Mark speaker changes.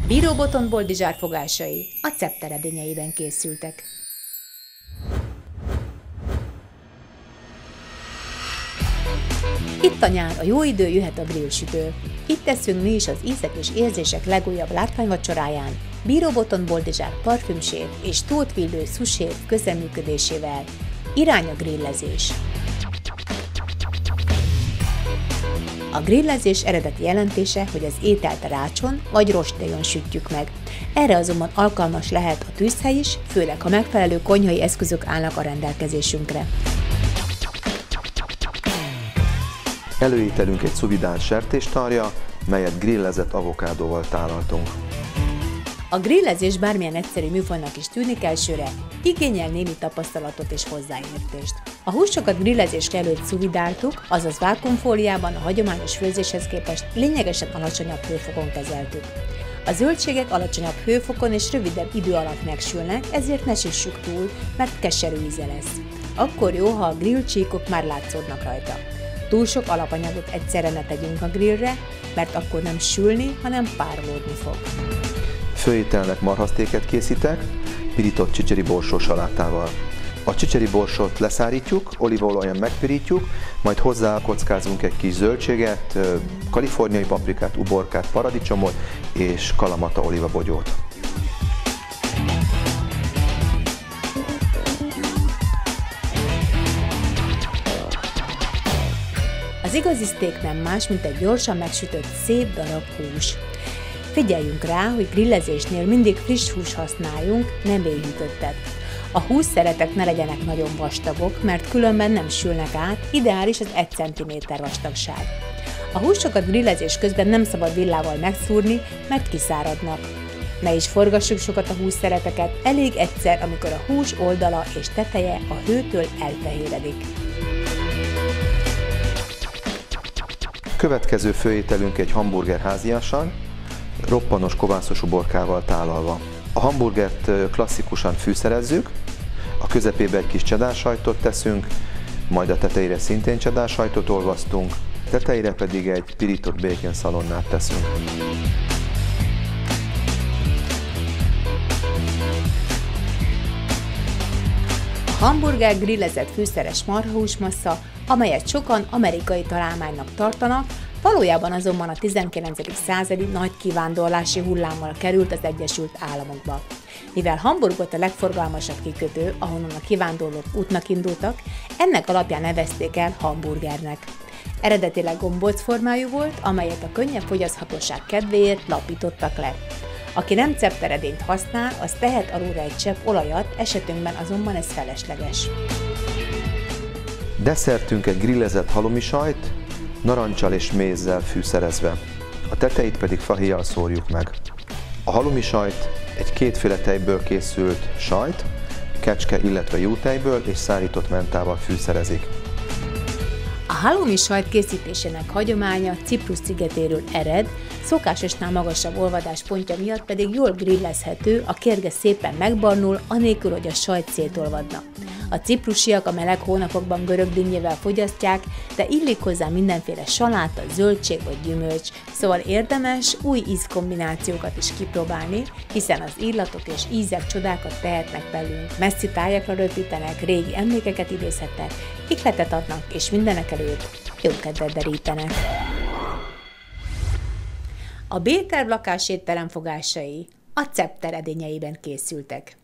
Speaker 1: Bíró Botond Boldizsár fogásai a Czepter edényeiben készültek. Itt a nyár, a jó idő, jöhet a grillsütő. Itt teszünk mi is az ízek és érzések legújabb látványvacsoráján, Bíró Botond Boldizsár parfümséf és Tóth Vildő sous-chef közreműködésével. Irány a grillezés! A grillezés eredeti jelentése, hogy az ételt rácson vagy rostéjon sütjük meg. Erre azonban alkalmas lehet a tűzhely is, főleg ha megfelelő konyhai eszközök állnak a rendelkezésünkre.
Speaker 2: Előételünk egy szuvidán sertéstarja, melyet grillezett avokádóval tálaltunk.
Speaker 1: A grillezés bármilyen egyszerű műfajnak is tűnik elsőre, igényel némi tapasztalatot és hozzáértést. A húsokat grillezés előtt szuvidáltuk, azaz vákuumfóliában a hagyományos főzéshez képest lényegesen alacsonyabb hőfokon kezeltük. A zöldségek alacsonyabb hőfokon és rövidebb idő alatt megsülnek, ezért ne süssük túl, mert keserű íze lesz. Akkor jó, ha a grillcsíkok már látszódnak rajta. Túl sok alapanyagot egyszerre ne tegyünk a grillre, mert akkor nem sülni, hanem párolódni fog.
Speaker 2: Főételnek marhasztéket készítek, pirított csicseri borsó salátával. A csicseri borsót leszárítjuk, olívaolajon megpirítjuk, majd hozzá kockázunk egy kis zöldséget, kaliforniai paprikát, uborkát, paradicsomot és kalamata olívabogyót.
Speaker 1: Az igazi szték nem más, mint egy gyorsan megsütött szép darab hús. Figyeljünk rá, hogy grillezésnél mindig friss hús használjunk, nem éhítettet. A hússzeretek ne legyenek nagyon vastagok, mert különben nem sülnek át, ideális az 1 cm vastagság. A húsokat grillezés közben nem szabad villával megszúrni, mert kiszáradnak. Ne is forgassuk sokat a hússzereteket, elég egyszer, amikor a hús oldala és teteje a hőtől elfehéredik.
Speaker 2: Következő főételünk egy hamburger háziasan, roppanos kovászos uborkával tálalva. A hamburgert klasszikusan fűszerezzük, a közepébe egy kis csedársajtot teszünk, majd a tetejére szintén csedársajtot olvasztunk, tetejére pedig egy pirított bacon szalonnát teszünk.
Speaker 1: A hamburger grillezett fűszeres marhahúsmassza, amelyet sokan amerikai találmánynak tartanak, valójában azonban a 19. századi nagy kivándorlási hullámmal került az Egyesült Államokba. Mivel Hamburg volt a legforgalmasabb kikötő, ahonnan a kivándorlók útnak indultak, ennek alapján nevezték el hamburgernek. Eredetileg gombóc formájú volt, amelyet a könnyebb fogyaszthatóság kedvéért lapítottak le. Aki nem cepteredényt használ, az tehet alulra egy csepp olajat, esetünkben azonban ez felesleges.
Speaker 2: Desszertünk egy grillezett halommisajt, narancsal és mézzel fűszerezve. A tetejét pedig fahéjjal szórjuk meg. A halommisajt egy kétféle tejből készült sajt, kecske, illetve juhtejből és szárított mentával fűszerezik.
Speaker 1: A halloumi sajt készítésének hagyománya Ciprus szigetéről ered, szokásosnál magasabb olvadáspontja miatt pedig jól grillezhető, a kérge szépen megbarnul, anélkül, hogy a sajt szétolvadna. A ciprusiak a meleg hónapokban görög dinnyével fogyasztják, de illik hozzá mindenféle saláta, zöldség vagy gyümölcs, szóval érdemes új ízkombinációkat is kipróbálni, hiszen az illatok és ízek csodákat tehetnek velünk, messzi tájakra röpítenek, régi emlékeket idézhetnek, ihletet adnak és mindenekelőtt jó kedvet derítenek. A B-terv lakásétterem fogásai a Czepter edényeiben készültek.